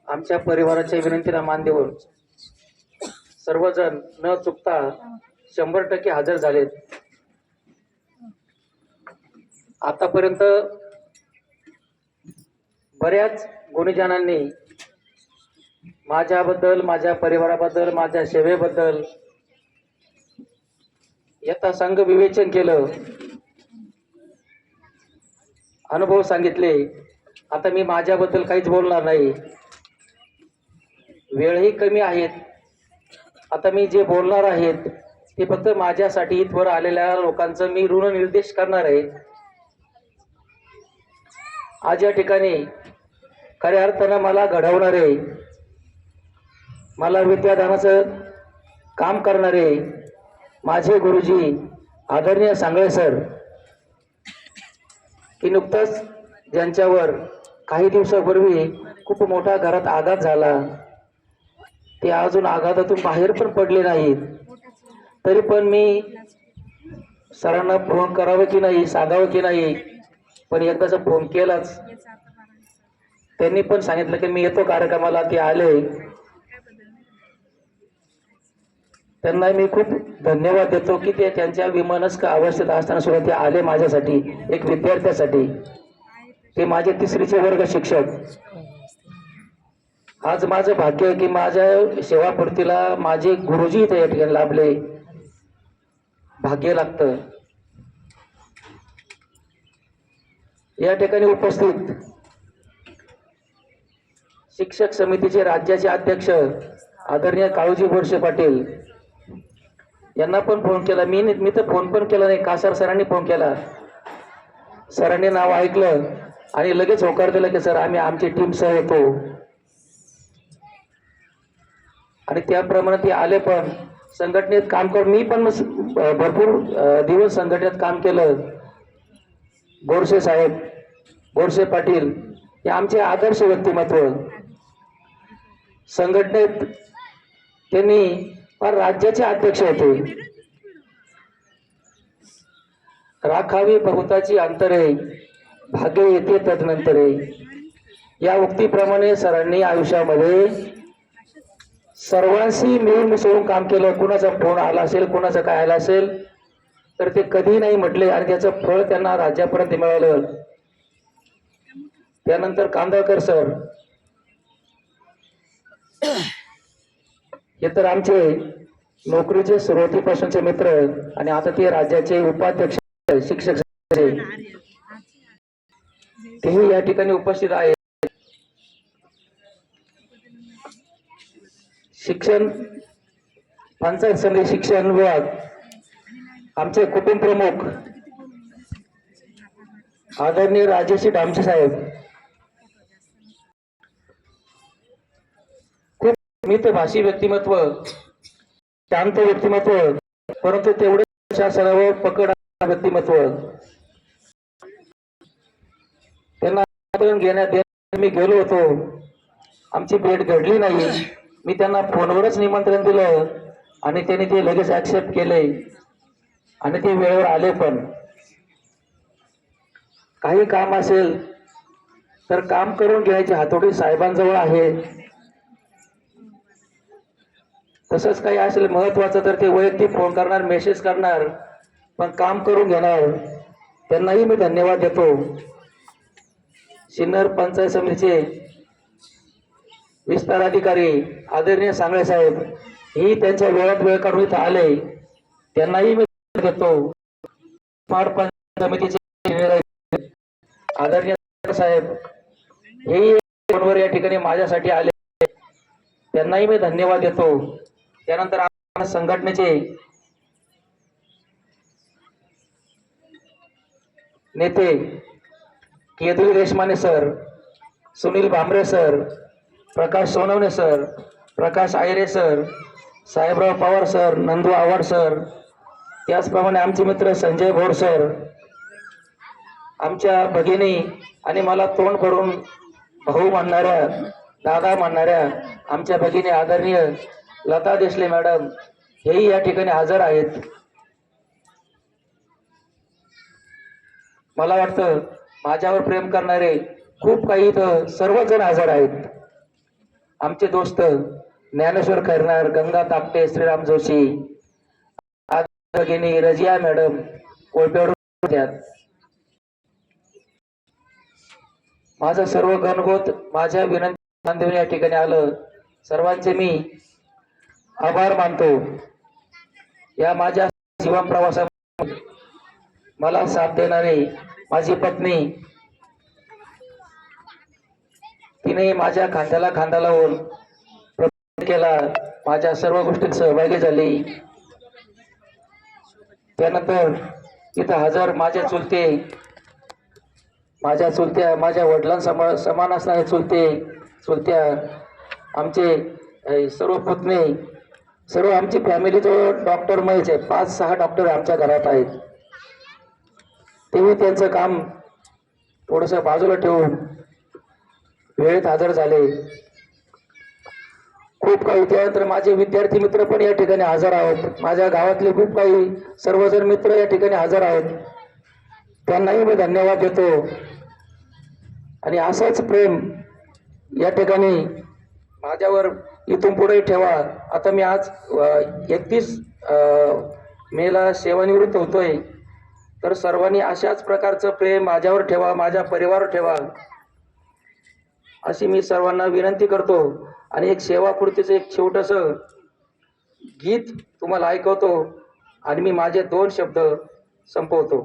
आमच्या परिवाराच्या विनंतीला मान देऊन सर्वजण न चुकता 100% हजर झालेत. आतापर्यंत बऱ्याच गुणीजनांनी माझ्याबद्दल, माझ्या परिवाराबद्दल, माझ्या सेवेबद्दल यथासंग विवेचन केलं, अनुभव सांगितले. आता मी माझ्याबद्दल काहीच बोलणार नाही, वेळही कमी आहेत. आता मी जे बोलणार आहेत ते फक्त माझ्यासाठी इथवर आलेल्या लोकांचं मी ऋणनिर्देश करणार आहे. आज या ठिकाणी खऱ्या अर्थानं मला घडवणारे, मला विद्यादानाचं काम करणारे माझे गुरुजी आदरणीय सांगळे सर, की नुकतंच ज्यांच्यावर काही दिवसापूर्वी खूप मोठा घरात आघात झाला, ते अजून आघातातून बाहेर पण पडले नाहीत. तरी पण मी सरांना फोन करावं की नाही, सांगावं की नाही, पण एकदाचा फोन केलाच. त्यांनी पण सांगितलं की मी येतो कार्यक्रमाला. ते आले. त्यांना मी खूप धन्यवाद देतो की ते त्यांच्या विमानस्क अवस्थेत असताना सुद्धा ते आले माझ्यासाठी, एक विद्यार्थ्यासाठी. ते माझे 3रीचे वर्ग शिक्षक. आज माझं भाग्य आहे की माझ्या सेवापूर्तीला माझे गुरुजी इथे या ठिकाणी लाभले. भाग्य लागतं. या ठिकाणी उपस्थित शिक्षक समितीचे राज्याचे अध्यक्ष आदरणीय काळूजी बोरसे पाटील यांना पण फोन केला. मी तर फोन पण केला नाही. कासार सरांनी फोन केला. सरांनी नाव ऐकलं आणि लगेच होकार दिला की सर आम्ही आमची टीम सह येतो. आणि त्याप्रमाणे ते आले. पण संघटनेत काम करून मी पण भरपूर दिवस संघटनेत काम केलं. बोरसे साहेब, बोरसे पाटील हे आमचे आदर्श व्यक्तिमत्व. संघटनेत त्यांनी राज्याचे अध्यक्ष होते. राखावी बहुताची अंतरे, भाग्य येते तदनंतरे, या उक्तीप्रमाणे सरांनी आयुष्यामध्ये सर्वांशी मिळून मिसळून काम केलं. कुणाचा फोन आला असेल, कुणाचं काय आलं असेल तर ते कधी नाही म्हटले आणि त्याचं फळ त्यांना राज्यापर्यंत मिळालं. त्यानंतर कांदळकर सर हे तर आमचे नोकरीचे सुरुवातीपासूनचे मित्र आणि आता ते राज्याचे उपाध्यक्ष शिक्षक तेही या ठिकाणी उपस्थित आहेत. शिक्षण पंचायत समिती शिक्षण विभाग आमचे कुटुंब प्रमुख आदरणीय राजेशी डामसे साहेब, खूप मितभाषी व्यक्तिमत्व, शांत व्यक्तिमत्व, परंतु तेवढे शासनावर पकड व्यक्तिमत्व. त्यांना घेण्यात मी गेलो होतो. आमची भेट घडली नाही. मी त्यांना फोनवरच निमंत्रण दिलं आणि त्यांनी ते लगेच ऍक्सेप्ट केले आणि ते वेळेवर आले. पण काही काम असेल तर काम करून घ्यायची हातोटी साहेबांजवळ आहे. तसंच काही असेल महत्वाचं तर ते वैयक्तिक फोन करणार, मेसेज करणार, पण काम करून घेणार. त्यांनाही मी धन्यवाद देतो. सिन्नर पंचायत समितीचे विस्तार अधिकारी आदरणीय सांगळे साहेब ही त्यांच्या वेळात वेळ काढून इथं आले. त्यांनाही मी देतो. स्मार्ट पंचायत समितीचे आदरणीय साहेब हेही फोनवर या ठिकाणी माझ्यासाठी आले. त्यांनाही मी धन्यवाद देतो. त्यानंतर संघटनेचे नेते Ketul Deshmane sir, Sunil Bhambare sir, Prakash Sonawane sir, Prakash Ayre sir, Sahebrao Pawar sir, Nandu Awhad sir, त्याचप्रमाणे आमचे मित्र संजय भोर सर, आमच्या भगिनी आणि मला तोंड भरून भाऊ म्हणणाऱ्या, दादा म्हणणाऱ्या आमच्या भगिनी आदरणीय लता देशले मॅडम हेही या ठिकाणी हजर आहेत. मला वाटतं माझ्यावर प्रेम करणारे खूप काही इथं सर्वजण हजर आहेत. आमचे दोस्त ज्ञानेश्वर खैरनार, गंगा तापटे, श्रीराम जोशी, भगिनी रजिया मॅडम कोळपेवरून होत्या. माझा सर्व गणगोत माझ्या विनंती देऊन या ठिकाणी आलं. सर्वांचे मी आभार मानतो. या माझ्या जीवन प्रवासात मला साथ देणारी माझी पत्नी, तिने माझ्या खांद्याला खांदा लावून प्रयत्न केला, माझ्या सर्व गोष्टीत सहभागी झाली. त्यानंतर इथं हजर माझ्या चुलत्या, माझ्या समान असणारे चुलत्या, आमचे सर्व पुतणे, सर्व आमची फॅमिली जो डॉक्टर महेश आहे, 5-6 डॉक्टर आमच्या घरात आहेत. तेही त्यांचं काम थोडंसं बाजूला ठेवून वेळेत हजर झाले. खूप काही त्यानंतर माझे विद्यार्थी मित्र पण या ठिकाणी हजर आहोत. माझ्या गावातले खूप काही सर्वजण मित्र या ठिकाणी हजर आहेत. त्यांनाही मी धन्यवाद देतो. आणि असंच प्रेम या ठिकाणी माझ्यावर इथून पुढे ठेवा. आता मी आज 31 मेला सेवानिवृत्त होतोय. तर सर्वांनी अशाच प्रकारचं प्रेम माझ्यावर ठेवा, माझ्या परिवारावर ठेवा, अशी मी सर्वांना विनंती करतो. आणि एक सेवापूर्तीचं एक छोटंसं गीत तुम्हाला ऐकवतो आणि मी माझे 2 शब्द संपवतो.